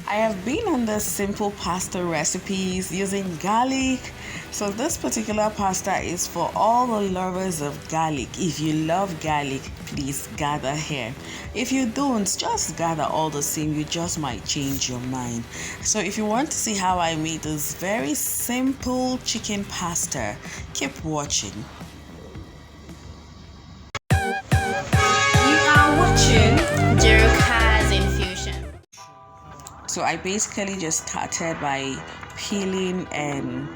I have been on the simple pasta recipes using garlic. So this particular pasta is for all the lovers of garlic. If you love garlic, please gather here. If you don't, just gather all the same. You just might change your mind. So if you want to see how I made this very simple chicken pasta, keep watching. You are watching Jeroka's Infusion. So I basically just started by peeling and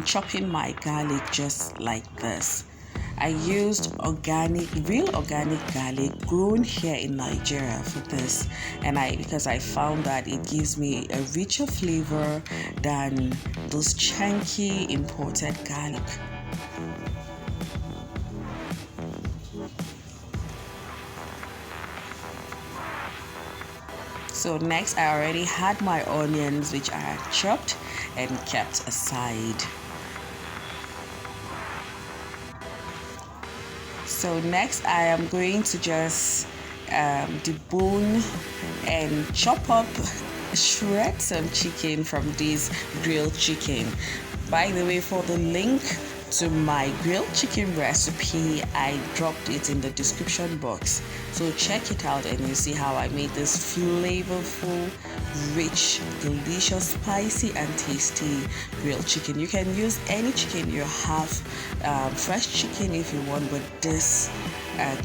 chopping my garlic just like this. I used real organic garlic grown here in Nigeria for this, and because I found that it gives me a richer flavor than those chunky imported garlic. So next I already had my onions which I had chopped and kept aside. So next I am going to just debone and chop up, shred some chicken from this grilled chicken. By the way, for the link to my grilled chicken recipe, I dropped it in the description box, so check it out and you see how I made this flavorful, rich, delicious, spicy and tasty grilled chicken. You can use any chicken you have, fresh chicken if you want, but this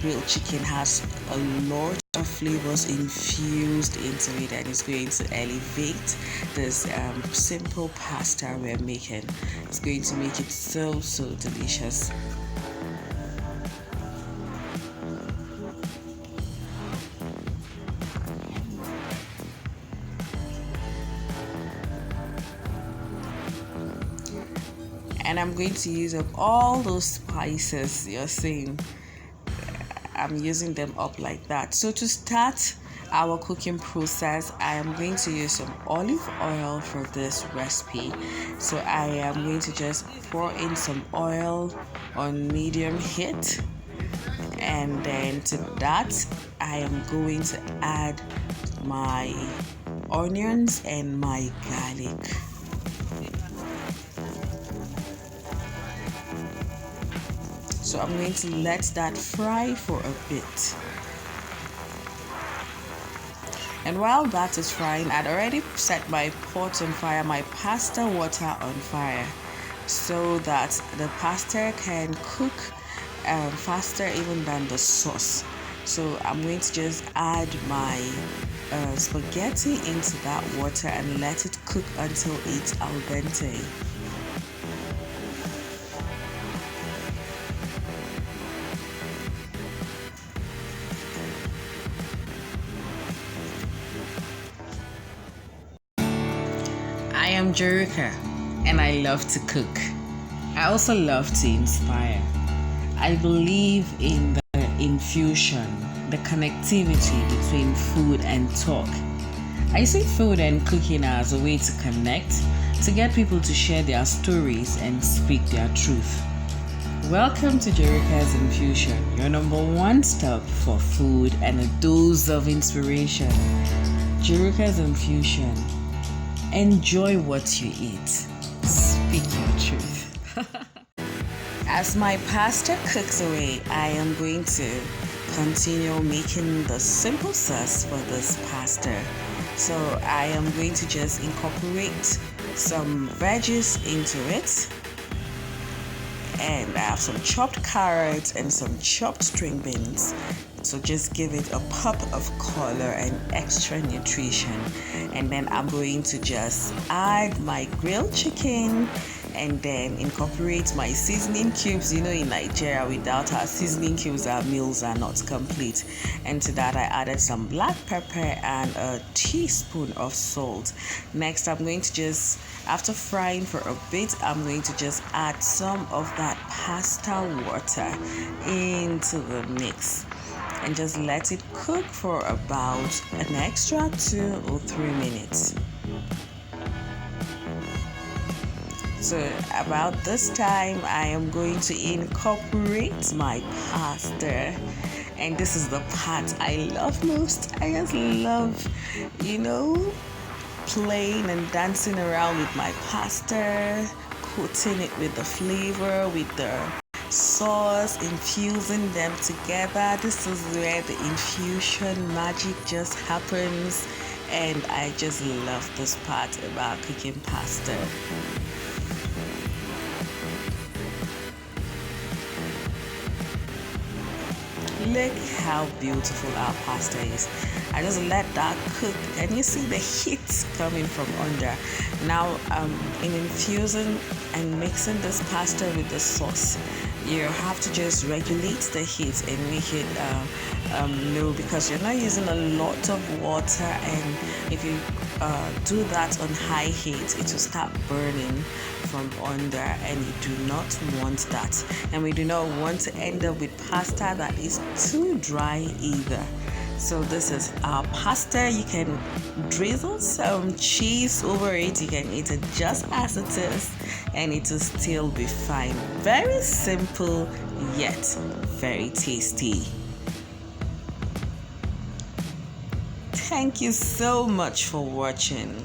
grilled chicken has a lot of flavors infused into it, and it's going to elevate this simple pasta we're making. It's going to make it so delicious. And I'm going to use up all those spices you're seeing. I'm using them up like that. So to start our cooking process, I am going to use some olive oil for this recipe. So I am going to just pour in some oil on medium heat, and then to that I am going to add my onions and my garlic. So I'm going to let that fry for a bit. And while that is frying, I'd already set my pot on fire, my pasta water on fire, so that the pasta can cook faster even than the sauce. So I'm going to just add my spaghetti into that water and let it cook until it's al dente. I am Jeroka and I love to cook. I also love to inspire. I believe in the infusion, the connectivity between food and talk. I see food and cooking as a way to connect, to get people to share their stories and speak their truth. Welcome to Jeroka's Infusion, your number one stop for food and a dose of inspiration. Jeroka's Infusion. Enjoy what you eat. Speak your truth. As my pasta cooks away, I am going to continue making the simple sauce for this pasta. So I am going to just incorporate some veggies into it. And I have some chopped carrots and some chopped string beans. So just give it a pop of color and extra nutrition. And then I'm going to just add my grilled chicken and then incorporate my seasoning cubes. You know, in Nigeria, without our seasoning cubes, our meals are not complete. And to that, I added some black pepper and a teaspoon of salt. Next, I'm going to just, after frying for a bit, I'm going to just add some of that pasta water into the mix and just let it cook for about an extra 2 or 3 minutes. So about this time, I am going to incorporate my pasta. And this is the part I love most. I just love, playing and dancing around with my pasta, coating it with the flavor, with the sauce, infusing them together. This is where the infusion magic just happens, and I just love this part about cooking pasta. Look how beautiful our pasta is. I just let that cook, and you see the heat coming from under. Now in infusing and mixing this pasta with the sauce, you have to just regulate the heat and make it low, because you're not using a lot of water, and if you do that on high heat, it will start burning from under, and you do not want that. And we do not want to end up with pasta that is too dry either. So this is our pasta. You can drizzle some cheese over it. You can eat it just as it is, and it will still be fine. Very simple, yet very tasty. Thank you so much for watching.